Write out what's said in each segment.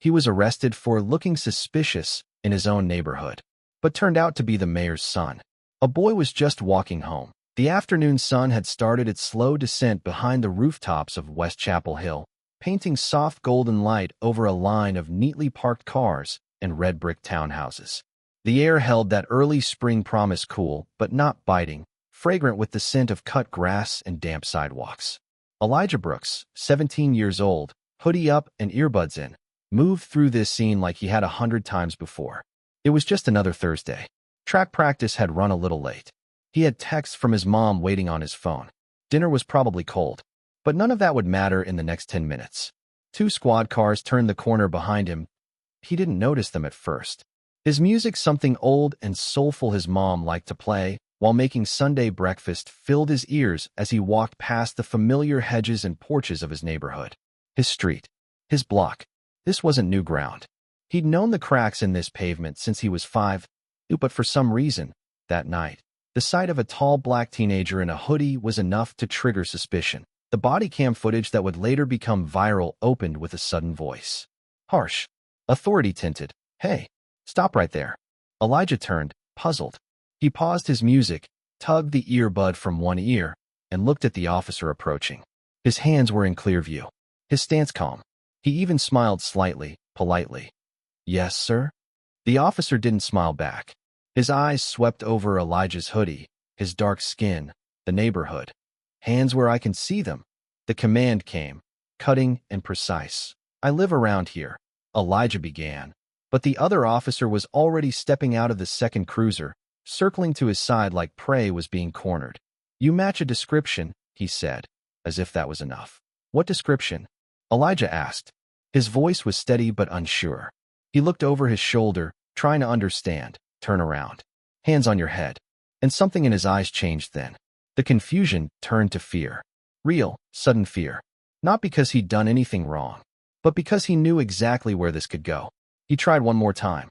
He was arrested for looking suspicious in his own neighborhood, but turned out to be the mayor's son. A boy was just walking home. The afternoon sun had started its slow descent behind the rooftops of West Chapel Hill, painting soft golden light over a line of neatly parked cars and red brick townhouses. The air held that early spring promise, cool but not biting, fragrant with the scent of cut grass and damp sidewalks. Elijah Brooks, 17 years old, hoodie up and earbuds in, moved through this scene like he had 100 times before. It was just another Thursday. Track practice had run a little late. He had texts from his mom waiting on his phone. Dinner was probably cold, but none of that would matter in the next 10 minutes. 2 squad cars turned the corner behind him. He didn't notice them at first. His music, something old and soulful his mom liked to play while making Sunday breakfast, filled his ears as he walked past the familiar hedges and porches of his neighborhood. His street. His block. This wasn't new ground. He'd known the cracks in this pavement since he was 5, but for some reason, that night, the sight of a tall black teenager in a hoodie was enough to trigger suspicion. The body cam footage that would later become viral opened with a sudden voice. Harsh. Authority-tinted. Hey, stop right there. Elijah turned, puzzled. He paused his music, tugged the earbud from one ear, and looked at the officer approaching. His hands were in clear view. His stance calm. He even smiled slightly, politely. Yes, sir? The officer didn't smile back. His eyes swept over Elijah's hoodie, his dark skin, the neighborhood. Hands where I can see them. The command came, cutting and precise. I live around here, Elijah began. But the other officer was already stepping out of the second cruiser, circling to his side like prey was being cornered. You match a description, he said, as if that was enough. What description? Elijah asked. His voice was steady but unsure. He looked over his shoulder, trying to understand. Turn around. Hands on your head. And something in his eyes changed then. The confusion turned to fear. Real, sudden fear. Not because he'd done anything wrong, but because he knew exactly where this could go. He tried one more time.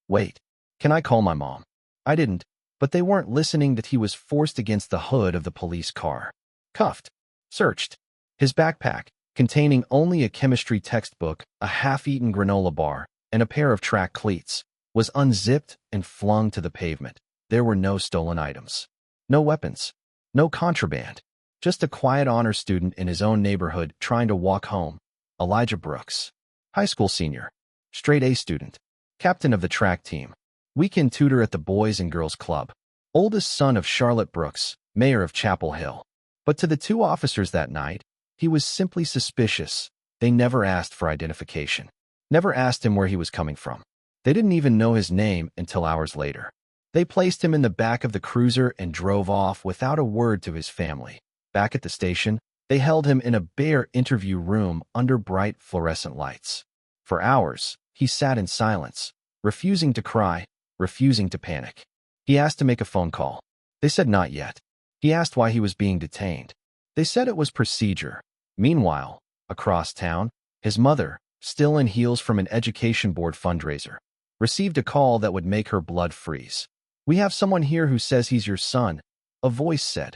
Wait, can I call my mom? I didn't, but they weren't listening that he was forced against the hood of the police car. Cuffed. Searched. His backpack, containing only a chemistry textbook, a half-eaten granola bar, and a pair of track cleats, was unzipped and flung to the pavement. There were no stolen items. No weapons. No contraband. Just a quiet honor student in his own neighborhood trying to walk home. Elijah Brooks. High school senior. Straight A student. Captain of the track team. Weekend tutor at the Boys and Girls Club. Oldest son of Charlotte Brooks, mayor of Chapel Hill. But to the 2 officers that night, he was simply suspicious. They never asked for identification. Never asked him where he was coming from. They didn't even know his name until hours later. They placed him in the back of the cruiser and drove off without a word to his family. Back at the station, they held him in a bare interview room under bright fluorescent lights. For hours, he sat in silence, refusing to cry, refusing to panic. He asked to make a phone call. They said not yet. He asked why he was being detained. They said it was procedure. Meanwhile, across town, his mother, still in heels from an education board fundraiser, received a call that would make her blood freeze. We have someone here who says he's your son, a voice said.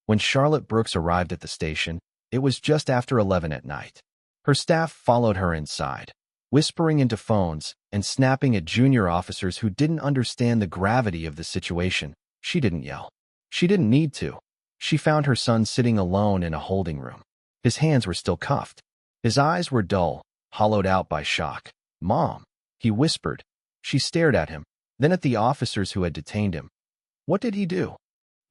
When Charlotte Brooks arrived at the station, it was just after 11 at night. Her staff followed her inside, whispering into phones and snapping at junior officers who didn't understand the gravity of the situation. She didn't yell. She didn't need to. She found her son sitting alone in a holding room. His hands were still cuffed. His eyes were dull, hollowed out by shock. Mom, he whispered. She stared at him, then at the officers who had detained him. What did he do?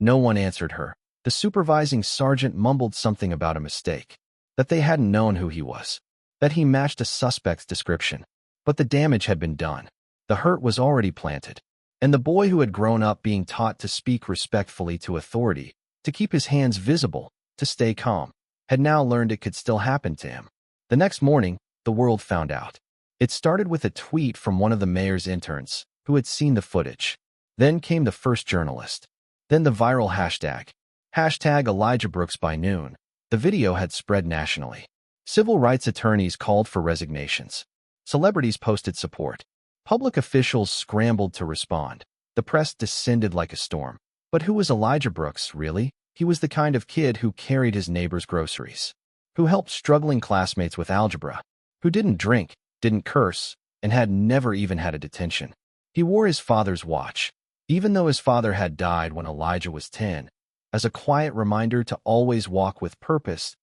No one answered her. The supervising sergeant mumbled something about a mistake, that they hadn't known who he was, that he matched a suspect's description. But the damage had been done. The hurt was already planted. And the boy who had grown up being taught to speak respectfully to authority, to keep his hands visible, to stay calm, had now learned it could still happen to him. The next morning, the world found out. It started with a tweet from one of the mayor's interns, who had seen the footage. Then came the first journalist. Then the viral hashtag. Hashtag Elijah Brooks by noon. The video had spread nationally. Civil rights attorneys called for resignations. Celebrities posted support. Public officials scrambled to respond. The press descended like a storm. But who was Elijah Brooks, really? He was the kind of kid who carried his neighbor's groceries, who helped struggling classmates with algebra, who didn't drink, didn't curse, and had never even had a detention. He wore his father's watch, even though his father had died when Elijah was 10, as a quiet reminder to always walk with purpose.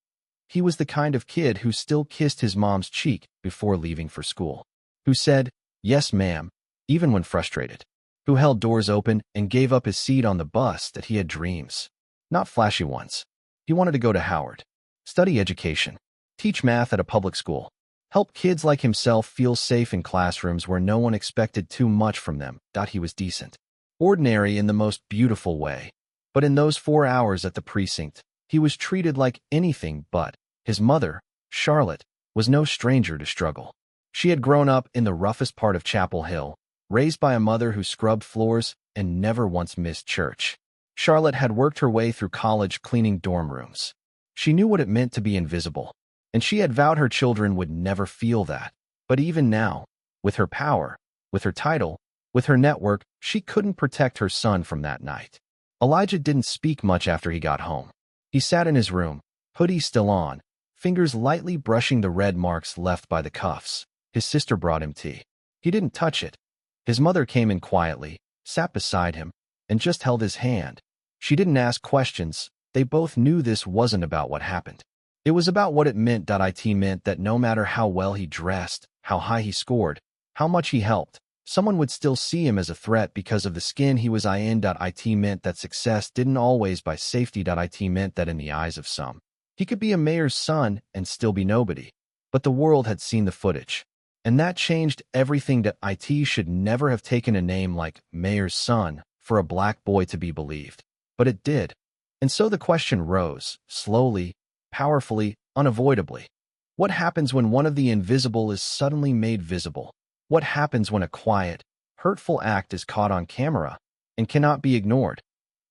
He was the kind of kid who still kissed his mom's cheek before leaving for school, who said, "Yes, ma'am," even when frustrated, who held doors open and gave up his seat on the bus that he had dreams. Not flashy ones. He wanted to go to Howard, study education, teach math at a public school, help kids like himself feel safe in classrooms where no one expected too much from them. He was decent. Ordinary in the most beautiful way. But in those 4 hours at the precinct, he was treated like anything but. His mother, Charlotte, was no stranger to struggle. She had grown up in the roughest part of Chapel Hill, raised by a mother who scrubbed floors and never once missed church. Charlotte had worked her way through college cleaning dorm rooms. She knew what it meant to be invisible, and she had vowed her children would never feel that. But even now, with her power, with her title, with her network, she couldn't protect her son from that night. Elijah didn't speak much after he got home. He sat in his room, hoodie still on, fingers lightly brushing the red marks left by the cuffs. His sister brought him tea. He didn't touch it. His mother came in quietly, sat beside him, and just held his hand. She didn't ask questions. They both knew this wasn't about what happened. It was about what it meant. It meant that no matter how well he dressed, how high he scored, how much he helped, someone would still see him as a threat because of the skin he was in. It meant that success didn't always buy safety. It meant that in the eyes of some, he could be a mayor's son and still be nobody. But the world had seen the footage, and that changed everything. It should never have taken a name like mayor's son for a black boy to be believed. But it did. And so the question rose, slowly, powerfully, unavoidably. What happens when one of the invisible is suddenly made visible? What happens when a quiet, hurtful act is caught on camera and cannot be ignored?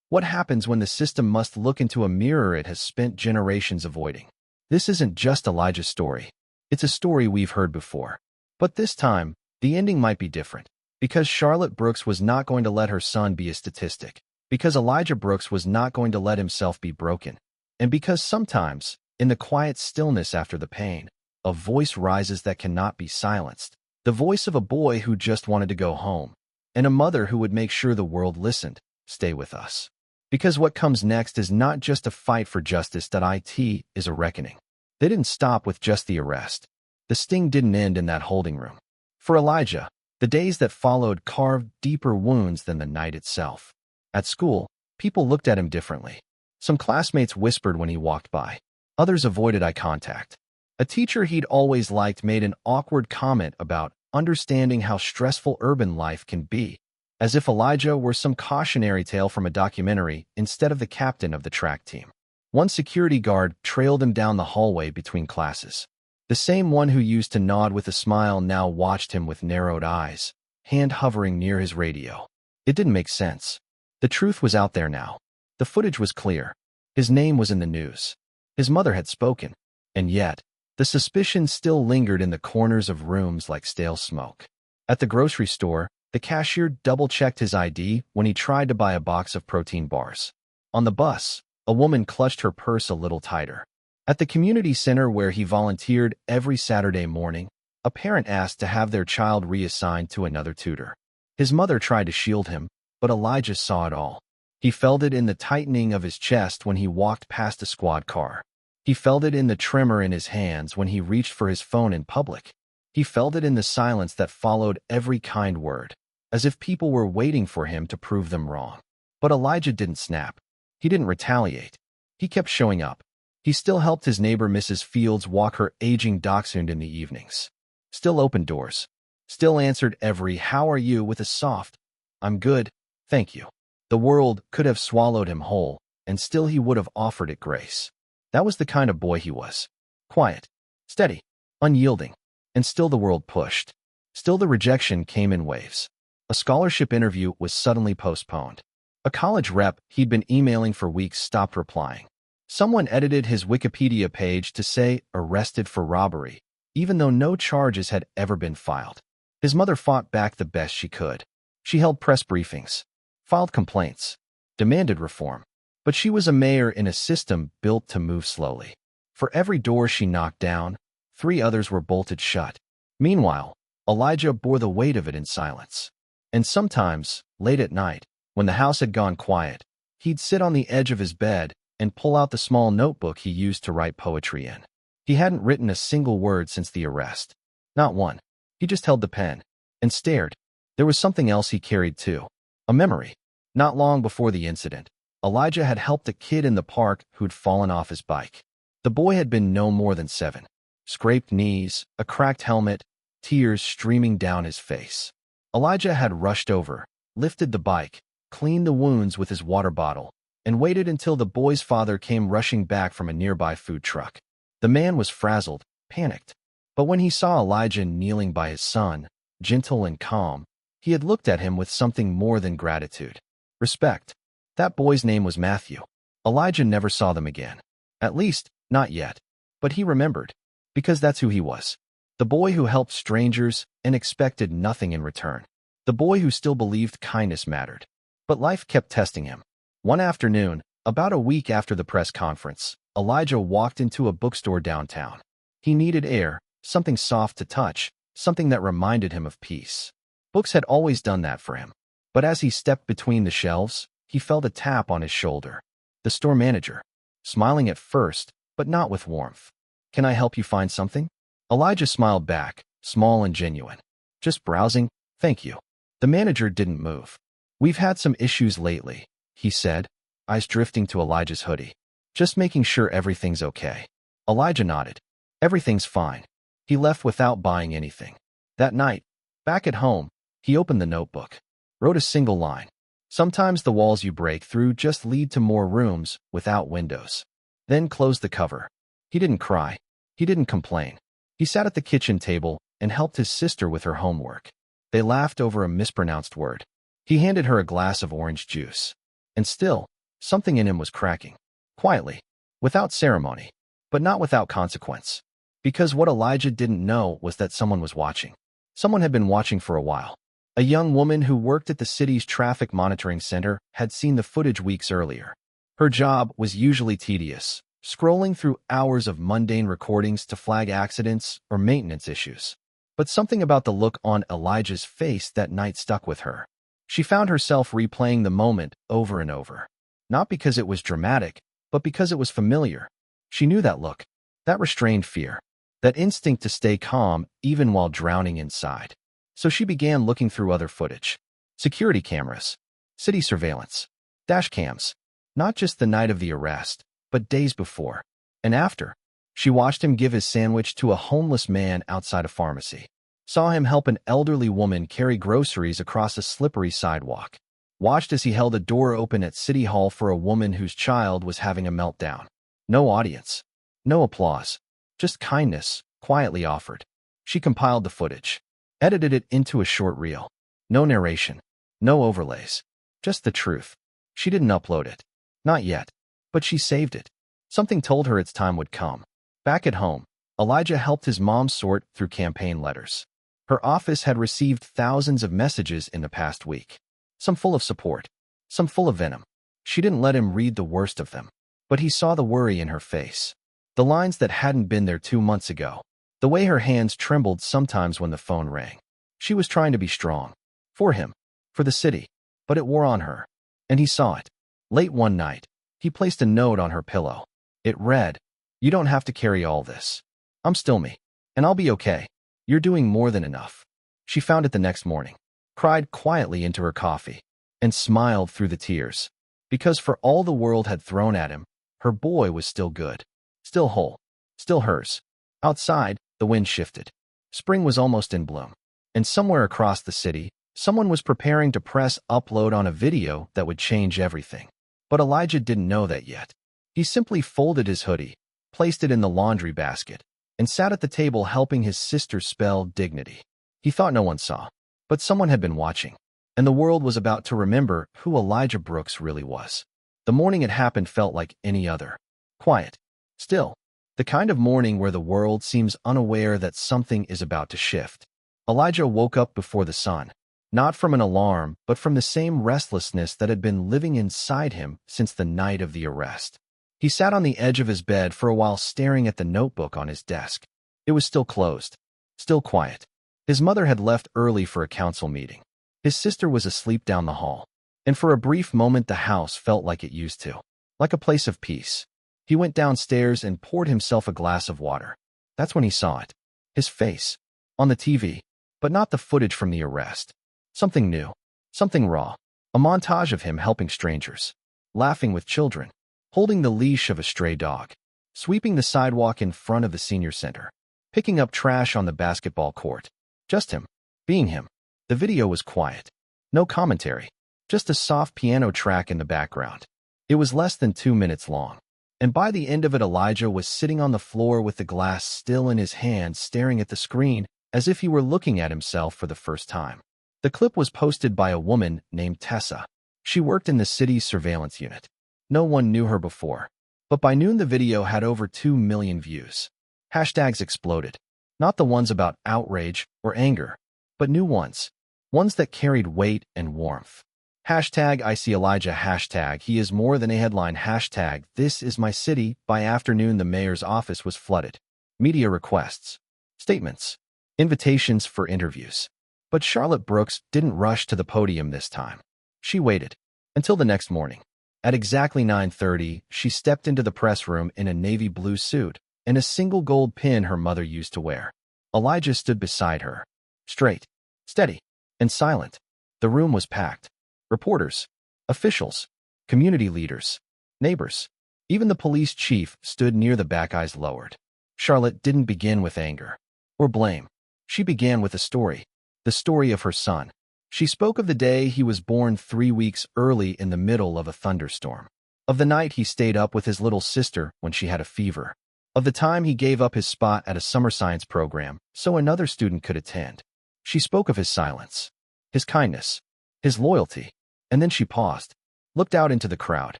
What happens when the system must look into a mirror it has spent generations avoiding? This isn't just Elijah's story. It's a story we've heard before. But this time, the ending might be different. Because Charlotte Brooks was not going to let her son be a statistic. Because Elijah Brooks was not going to let himself be broken. And because sometimes, in the quiet stillness after the pain, a voice rises that cannot be silenced. The voice of a boy who just wanted to go home. And a mother who would make sure the world listened. Stay with us. Because what comes next is not just a fight for justice. It is a reckoning. They didn't stop with just the arrest. The sting didn't end in that holding room. For Elijah, the days that followed carved deeper wounds than the night itself. At school, people looked at him differently. Some classmates whispered when he walked by. Others avoided eye contact. A teacher he'd always liked made an awkward comment about understanding how stressful urban life can be, as if Elijah were some cautionary tale from a documentary instead of the captain of the track team. One security guard trailed him down the hallway between classes. The same one who used to nod with a smile now watched him with narrowed eyes, hand hovering near his radio. It didn't make sense. The truth was out there now. The footage was clear. His name was in the news. His mother had spoken. And yet, the suspicion still lingered in the corners of rooms like stale smoke. At the grocery store, the cashier double-checked his ID when he tried to buy a box of protein bars. On the bus, a woman clutched her purse a little tighter. At the community center where he volunteered every Saturday morning, a parent asked to have their child reassigned to another tutor. His mother tried to shield him, but Elijah saw it all. He felt it in the tightening of his chest when he walked past a squad car. He felt it in the tremor in his hands when he reached for his phone in public. He felt it in the silence that followed every kind word, as if people were waiting for him to prove them wrong. But Elijah didn't snap. He didn't retaliate. He kept showing up. He still helped his neighbor Mrs. Fields walk her aging dachshund in the evenings. Still opened doors. Still answered every "How are you?" with a soft, "I'm good, thank you." The world could have swallowed him whole, and still he would have offered it grace. That was the kind of boy he was. Quiet, steady, unyielding. And still the world pushed. Still the rejection came in waves. A scholarship interview was suddenly postponed. A college rep he'd been emailing for weeks stopped replying. Someone edited his Wikipedia page to say arrested for robbery, even though no charges had ever been filed. His mother fought back the best she could. She held press briefings, filed complaints, demanded reform. But she was a mayor in a system built to move slowly. For every door she knocked down, 3 others were bolted shut. Meanwhile, Elijah bore the weight of it in silence. And sometimes, late at night, when the house had gone quiet, he'd sit on the edge of his bed and pull out the small notebook he used to write poetry in. He hadn't written a single word since the arrest. Not one. He just held the pen and stared. There was something else he carried too. A memory. Not long before the incident, Elijah had helped a kid in the park who'd fallen off his bike. The boy had been no more than 7. Scraped knees, a cracked helmet, tears streaming down his face. Elijah had rushed over, lifted the bike, cleaned the wounds with his water bottle, and waited until the boy's father came rushing back from a nearby food truck. The man was frazzled, panicked. But when he saw Elijah kneeling by his son, gentle and calm, he had looked at him with something more than gratitude. Respect. That boy's name was Matthew. Elijah never saw them again. At least, not yet. But he remembered. Because that's who he was. The boy who helped strangers and expected nothing in return. The boy who still believed kindness mattered. But life kept testing him. One afternoon, about a week after the press conference, Elijah walked into a bookstore downtown. He needed air, something soft to touch, something that reminded him of peace. Books had always done that for him. But as he stepped between the shelves, he felt a tap on his shoulder. The store manager. Smiling at first, but not with warmth. "Can I help you find something?" Elijah smiled back, small and genuine. "Just browsing, thank you." The manager didn't move. "We've had some issues lately," he said, eyes drifting to Elijah's hoodie. "Just making sure everything's okay." Elijah nodded. "Everything's fine." He left without buying anything. That night, back at home, he opened the notebook. Wrote a single line. "Sometimes the walls you break through just lead to more rooms without windows." Then closed the cover. He didn't cry. He didn't complain. He sat at the kitchen table and helped his sister with her homework. They laughed over a mispronounced word. He handed her a glass of orange juice. And still, something in him was cracking. Quietly. Without ceremony. But not without consequence. Because what Elijah didn't know was that someone was watching. Someone had been watching for a while. A young woman who worked at the city's traffic monitoring center had seen the footage weeks earlier. Her job was usually tedious, scrolling through hours of mundane recordings to flag accidents or maintenance issues. But something about the look on Elijah's face that night stuck with her. She found herself replaying the moment over and over. Not because it was dramatic, but because it was familiar. She knew that look, that restrained fear, that instinct to stay calm even while drowning inside. So she began looking through other footage. Security cameras, city surveillance, dash cams. Not just the night of the arrest, but days before and after. She watched him give his sandwich to a homeless man outside a pharmacy. Saw him help an elderly woman carry groceries across a slippery sidewalk. Watched as he held a door open at City Hall for a woman whose child was having a meltdown. No audience. No applause. Just kindness, quietly offered. She compiled the footage. Edited it into a short reel. No narration. No overlays. Just the truth. She didn't upload it. Not yet. But she saved it. Something told her its time would come. Back at home, Elijah helped his mom sort through campaign letters. Her office had received thousands of messages in the past week. Some full of support. Some full of venom. She didn't let him read the worst of them. But he saw the worry in her face. The lines that hadn't been there 2 months ago. The way her hands trembled sometimes when the phone rang. She was trying to be strong. For him. For the city. But it wore on her. And he saw it. Late one night, he placed a note on her pillow. It read, "You don't have to carry all this. I'm still me. And I'll be okay. You're doing more than enough." She found it the next morning. Cried quietly into her coffee. And smiled through the tears. Because for all the world had thrown at him, her boy was still good. Still whole. Still hers. Outside, the wind shifted. Spring was almost in bloom. And somewhere across the city, someone was preparing to press upload on a video that would change everything. But Elijah didn't know that yet. He simply folded his hoodie, placed it in the laundry basket, and sat at the table helping his sister spell dignity. He thought no one saw. But someone had been watching. And the world was about to remember who Elijah Brooks really was. The morning it happened felt like any other. Quiet. Still. The kind of morning where the world seems unaware that something is about to shift. Elijah woke up before the sun. Not from an alarm, but from the same restlessness that had been living inside him since the night of the arrest. He sat on the edge of his bed for a while staring at the notebook on his desk. It was still closed. Still quiet. His mother had left early for a council meeting. His sister was asleep down the hall. And for a brief moment the house felt like it used to, like a place of peace. He went downstairs and poured himself a glass of water. That's when he saw it. His face. On the TV. But not the footage from the arrest. Something new. Something raw. A montage of him helping strangers. Laughing with children. Holding the leash of a stray dog. Sweeping the sidewalk in front of the senior center. Picking up trash on the basketball court. Just him. Being him. The video was quiet. No commentary. Just a soft piano track in the background. It was less than 2 minutes long. And by the end of it, Elijah was sitting on the floor with the glass still in his hand, staring at the screen as if he were looking at himself for the first time. The clip was posted by a woman named Tessa. She worked in the city's surveillance unit. No one knew her before. But by noon the video had over 2 million views. Hashtags exploded. Not the ones about outrage or anger, but new ones. Ones that carried weight and warmth. Hashtag I see Elijah. Hashtag he is more than a headline. Hashtag this is my city. By afternoon the mayor's office was flooded. Media requests. Statements. Invitations for interviews. But Charlotte Brooks didn't rush to the podium this time. She waited. Until the next morning. At exactly 9:30, she stepped into the press room in a navy blue suit and a single gold pin her mother used to wear. Elijah stood beside her. Straight, steady, and silent. The room was packed. Reporters, officials, community leaders, neighbors. Even the police chief stood near the back, eyes lowered. Charlotte didn't begin with anger or blame. She began with a story. The story of her son. She spoke of the day he was born 3 weeks early in the middle of a thunderstorm. Of the night he stayed up with his little sister when she had a fever. Of the time he gave up his spot at a summer science program so another student could attend. She spoke of his silence, his kindness, his loyalty. And then she paused, looked out into the crowd,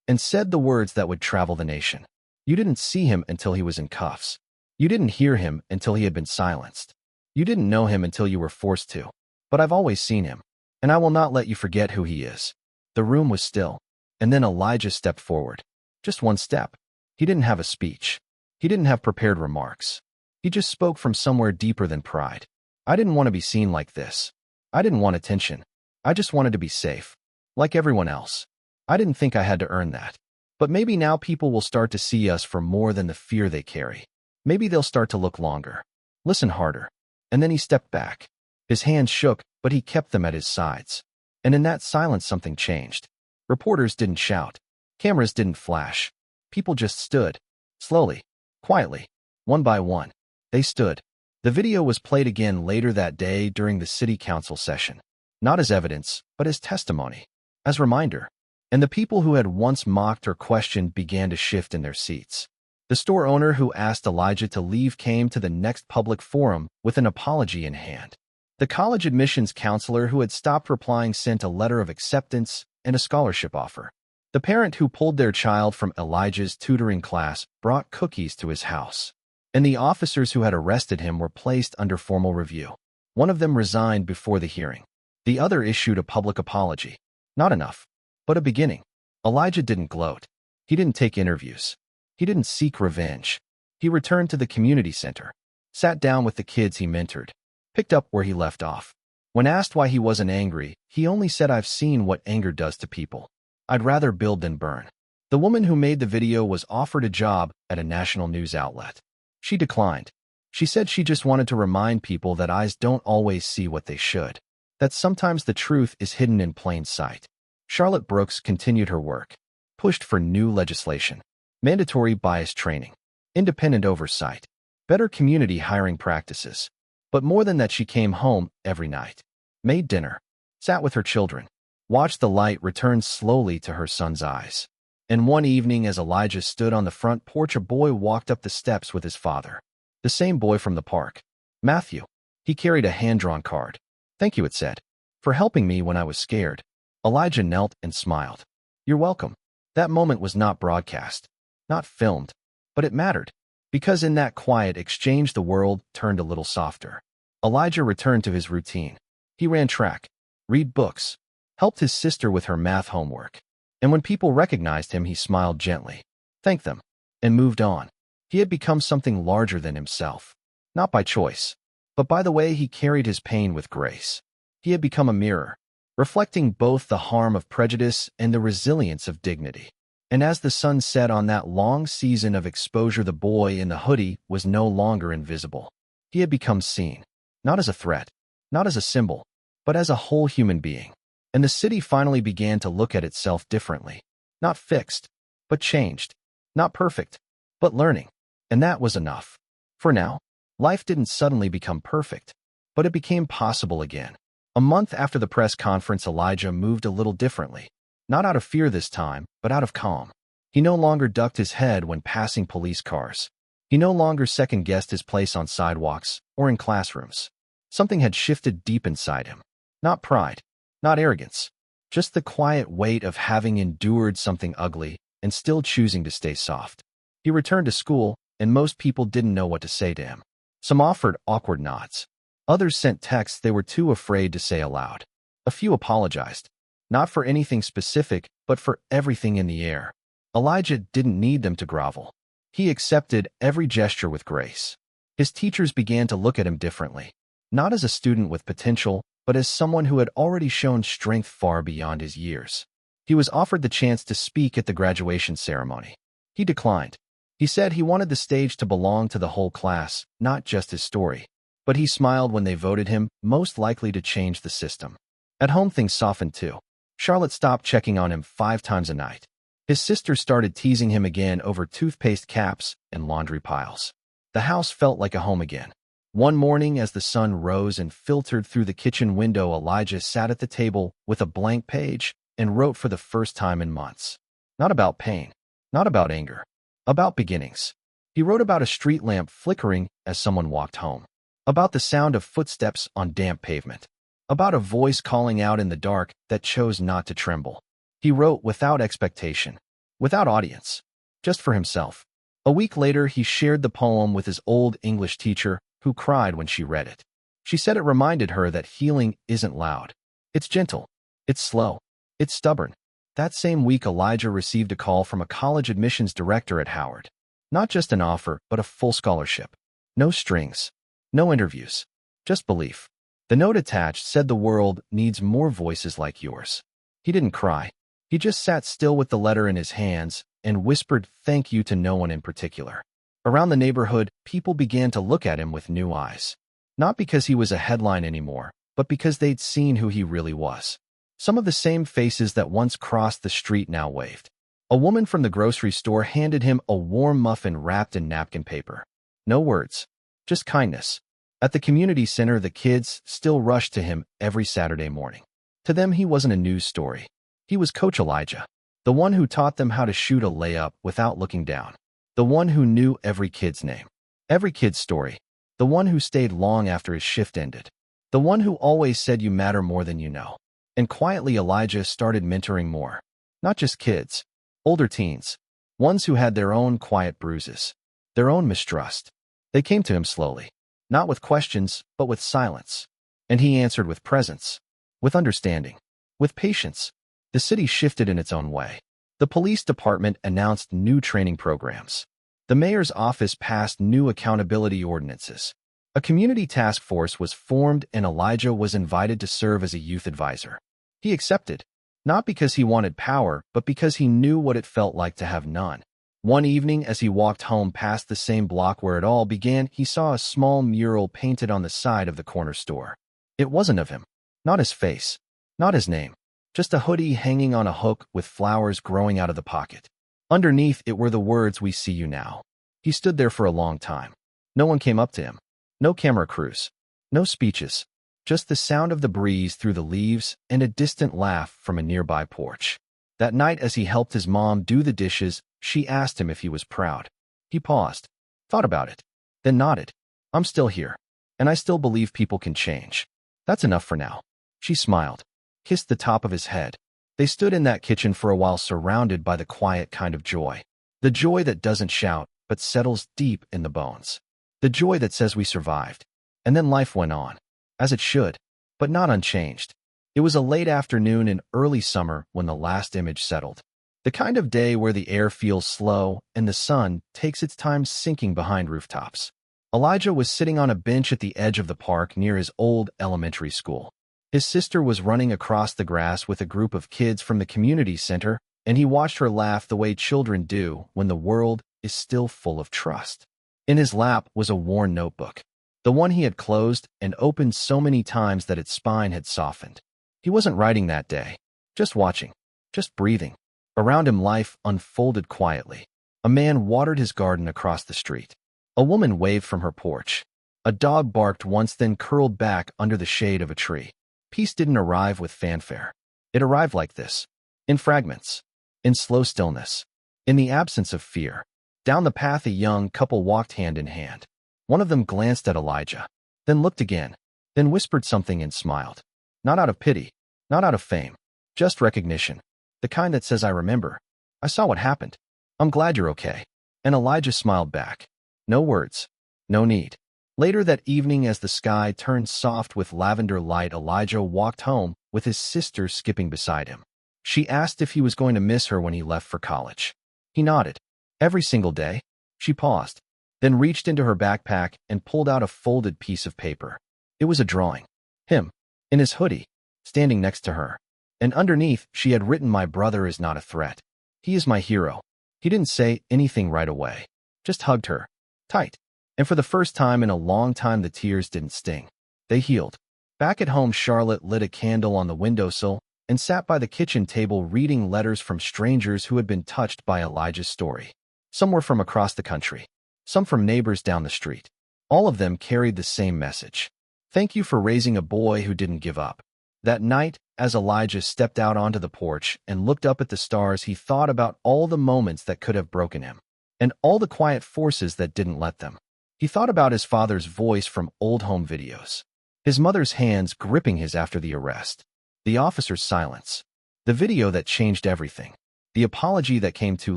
and said the words that would travel the nation. You didn't see him until he was in cuffs. You didn't hear him until he had been silenced. You didn't know him until you were forced to. But I've always seen him, and I will not let you forget who he is. The room was still, and then Elijah stepped forward. Just one step. He didn't have a speech. He didn't have prepared remarks. He just spoke from somewhere deeper than pride. I didn't want to be seen like this. I didn't want attention. I just wanted to be safe. Like everyone else. I didn't think I had to earn that. But maybe now people will start to see us for more than the fear they carry. Maybe they'll start to look longer. Listen harder. And then he stepped back. His hands shook, but he kept them at his sides. And in that silence something changed. Reporters didn't shout. Cameras didn't flash. People just stood. Slowly. Quietly. One by one. They stood. The video was played again later that day during the city council session. Not as evidence, but as testimony. As reminder. And the people who had once mocked or questioned began to shift in their seats. The store owner who asked Elijah to leave came to the next public forum with an apology in hand. The college admissions counselor who had stopped replying sent a letter of acceptance and a scholarship offer. The parent who pulled their child from Elijah's tutoring class brought cookies to his house. And the officers who had arrested him were placed under formal review. One of them resigned before the hearing. The other issued a public apology. Not enough, but a beginning. Elijah didn't gloat. He didn't take interviews. He didn't seek revenge. He returned to the community center, sat down with the kids he mentored, picked up where he left off. When asked why he wasn't angry, he only said, I've seen what anger does to people. I'd rather build than burn. The woman who made the video was offered a job at a national news outlet. She declined. She said she just wanted to remind people that eyes don't always see what they should. That sometimes the truth is hidden in plain sight. Charlotte Brooks continued her work, pushed for new legislation, mandatory bias training, independent oversight, better community hiring practices. But more than that, she came home every night, made dinner, sat with her children, watched the light return slowly to her son's eyes. And one evening, as Elijah stood on the front porch, a boy walked up the steps with his father. The same boy from the park. Matthew. He carried a hand-drawn card. Thank you, it said, for helping me when I was scared. Elijah knelt and smiled. You're welcome. That moment was not broadcast, not filmed, but it mattered. Because in that quiet exchange the world turned a little softer. Elijah returned to his routine. He ran track, read books, helped his sister with her math homework. And when people recognized him, he smiled gently, thanked them, and moved on. He had become something larger than himself. Not by choice, but by the way he carried his pain with grace. He had become a mirror, reflecting both the harm of prejudice and the resilience of dignity. And as the sun set on that long season of exposure, the boy in the hoodie was no longer invisible. He had become seen, not as a threat, not as a symbol, but as a whole human being. And the city finally began to look at itself differently. Not fixed, but changed. Not perfect, but learning. And that was enough. For now, life didn't suddenly become perfect, but it became possible again. A month after the press conference, Elijah moved a little differently. Not out of fear this time, but out of calm. He no longer ducked his head when passing police cars. He no longer second-guessed his place on sidewalks or in classrooms. Something had shifted deep inside him. Not pride, not arrogance, just the quiet weight of having endured something ugly and still choosing to stay soft. He returned to school, and most people didn't know what to say to him. Some offered awkward nods. Others sent texts they were too afraid to say aloud. A few apologized. Not for anything specific, but for everything in the air. Elijah didn't need them to grovel. He accepted every gesture with grace. His teachers began to look at him differently. Not as a student with potential, but as someone who had already shown strength far beyond his years. He was offered the chance to speak at the graduation ceremony. He declined. He said he wanted the stage to belong to the whole class, not just his story. But he smiled when they voted him most likely to change the system. At home, things softened too. Charlotte stopped checking on him 5 times a night. His sister started teasing him again over toothpaste caps and laundry piles. The house felt like a home again. One morning, as the sun rose and filtered through the kitchen window, Elijah sat at the table with a blank page and wrote for the first time in months. Not about pain, not about anger, about beginnings. He wrote about a street lamp flickering as someone walked home, about the sound of footsteps on damp pavement, about a voice calling out in the dark that chose not to tremble. He wrote without expectation, without audience, just for himself. A week later, he shared the poem with his old English teacher, who cried when she read it. She said it reminded her that healing isn't loud. It's gentle. It's slow. It's stubborn. That same week, Elijah received a call from a college admissions director at Howard. Not just an offer, but a full scholarship. No strings. No interviews. Just belief. The note attached said the world needs more voices like yours. He didn't cry. He just sat still with the letter in his hands and whispered thank you to no one in particular. Around the neighborhood, people began to look at him with new eyes. Not because he was a headline anymore, but because they'd seen who he really was. Some of the same faces that once crossed the street now waved. A woman from the grocery store handed him a warm muffin wrapped in napkin paper. No words, just kindness. At the community center, the kids still rushed to him every Saturday morning. To them, he wasn't a news story. He was Coach Elijah, the one who taught them how to shoot a layup without looking down, the one who knew every kid's name, every kid's story, the one who stayed long after his shift ended, the one who always said you matter more than you know. And quietly, Elijah started mentoring more. Not just kids, older teens, ones who had their own quiet bruises, their own mistrust. They came to him slowly. Not with questions, but with silence. And he answered with presence, with understanding, with patience. The city shifted in its own way. The police department announced new training programs. The mayor's office passed new accountability ordinances. A community task force was formed, and Elijah was invited to serve as a youth advisor. He accepted, not because he wanted power, but because he knew what it felt like to have none. One evening, as he walked home past the same block where it all began, he saw a small mural painted on the side of the corner store. It wasn't of him. Not his face. Not his name. Just a hoodie hanging on a hook with flowers growing out of the pocket. Underneath it were the words, "We see you now." He stood there for a long time. No one came up to him. No camera crews. No speeches. Just the sound of the breeze through the leaves and a distant laugh from a nearby porch. That night, as he helped his mom do the dishes, she asked him if he was proud. He paused, thought about it, then nodded. "I'm still here, and I still believe people can change. That's enough for now." She smiled, kissed the top of his head. They stood in that kitchen for a while, surrounded by the quiet kind of joy. The joy that doesn't shout, but settles deep in the bones. The joy that says we survived. And then life went on, as it should, but not unchanged. It was a late afternoon in early summer when the last image settled. The kind of day where the air feels slow and the sun takes its time sinking behind rooftops. Elijah was sitting on a bench at the edge of the park near his old elementary school. His sister was running across the grass with a group of kids from the community center, and he watched her laugh the way children do when the world is still full of trust. In his lap was a worn notebook, the one he had closed and opened so many times that its spine had softened. He wasn't writing that day, just watching, just breathing. Around him life unfolded quietly. A man watered his garden across the street. A woman waved from her porch. A dog barked once, then curled back under the shade of a tree. Peace didn't arrive with fanfare. It arrived like this, in fragments, in slow stillness, in the absence of fear. Down the path a young couple walked hand in hand. One of them glanced at Elijah, then looked again, then whispered something and smiled. Not out of pity, not out of fame, just recognition. The kind that says, I remember. I saw what happened. I'm glad you're okay. And Elijah smiled back. No words. No need. Later that evening, as the sky turned soft with lavender light, Elijah walked home with his sister skipping beside him. She asked if he was going to miss her when he left for college. He nodded. Every single day. She paused, then reached into her backpack and pulled out a folded piece of paper. It was a drawing. Him, in his hoodie, standing next to her. And underneath, she had written, My brother is not a threat. He is my hero. He didn't say anything right away, just hugged her, tight. And for the first time in a long time, the tears didn't sting. They healed. Back at home, Charlotte lit a candle on the windowsill and sat by the kitchen table reading letters from strangers who had been touched by Elijah's story. Some were from across the country, some from neighbors down the street. All of them carried the same message. Thank you for raising a boy who didn't give up. That night, as Elijah stepped out onto the porch and looked up at the stars, he thought about all the moments that could have broken him, and all the quiet forces that didn't let them. He thought about his father's voice from old home videos, his mother's hands gripping his after the arrest, the officer's silence, the video that changed everything, the apology that came too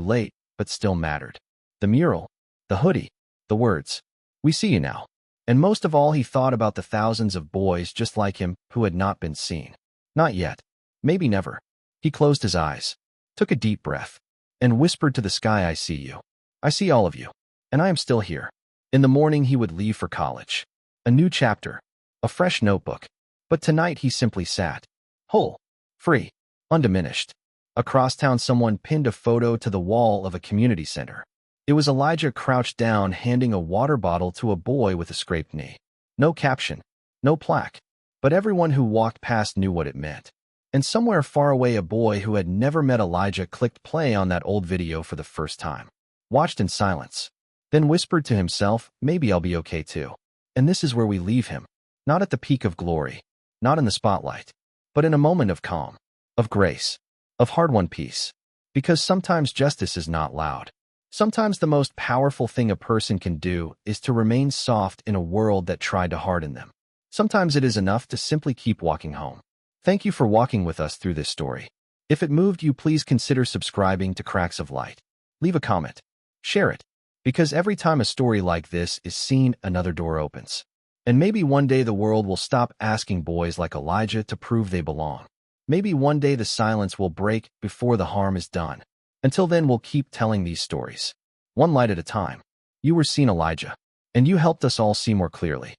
late but still mattered, the mural, the hoodie, the words, We see you now. And most of all, he thought about the thousands of boys just like him who had not been seen. Not yet. Maybe never. He closed his eyes, took a deep breath, and whispered to the sky, I see you. I see all of you. And I am still here. In the morning, he would leave for college. A new chapter. A fresh notebook. But tonight he simply sat. Whole. Free. Undiminished. Across town, someone pinned a photo to the wall of a community center. It was Elijah crouched down, handing a water bottle to a boy with a scraped knee. No caption. No plaque. But everyone who walked past knew what it meant. And somewhere far away, a boy who had never met Elijah clicked play on that old video for the first time. Watched in silence. Then whispered to himself, maybe I'll be okay too. And this is where we leave him. Not at the peak of glory. Not in the spotlight. But in a moment of calm. Of grace. Of hard-won peace. Because sometimes justice is not loud. Sometimes the most powerful thing a person can do is to remain soft in a world that tried to harden them. Sometimes it is enough to simply keep walking home. Thank you for walking with us through this story. If it moved you, please consider subscribing to Cracks of Light. Leave a comment. Share it. Because every time a story like this is seen, another door opens. And maybe one day the world will stop asking boys like Elijah to prove they belong. Maybe one day the silence will break before the harm is done. Until then, we'll keep telling these stories. One light at a time. You were seen, Elijah. And you helped us all see more clearly.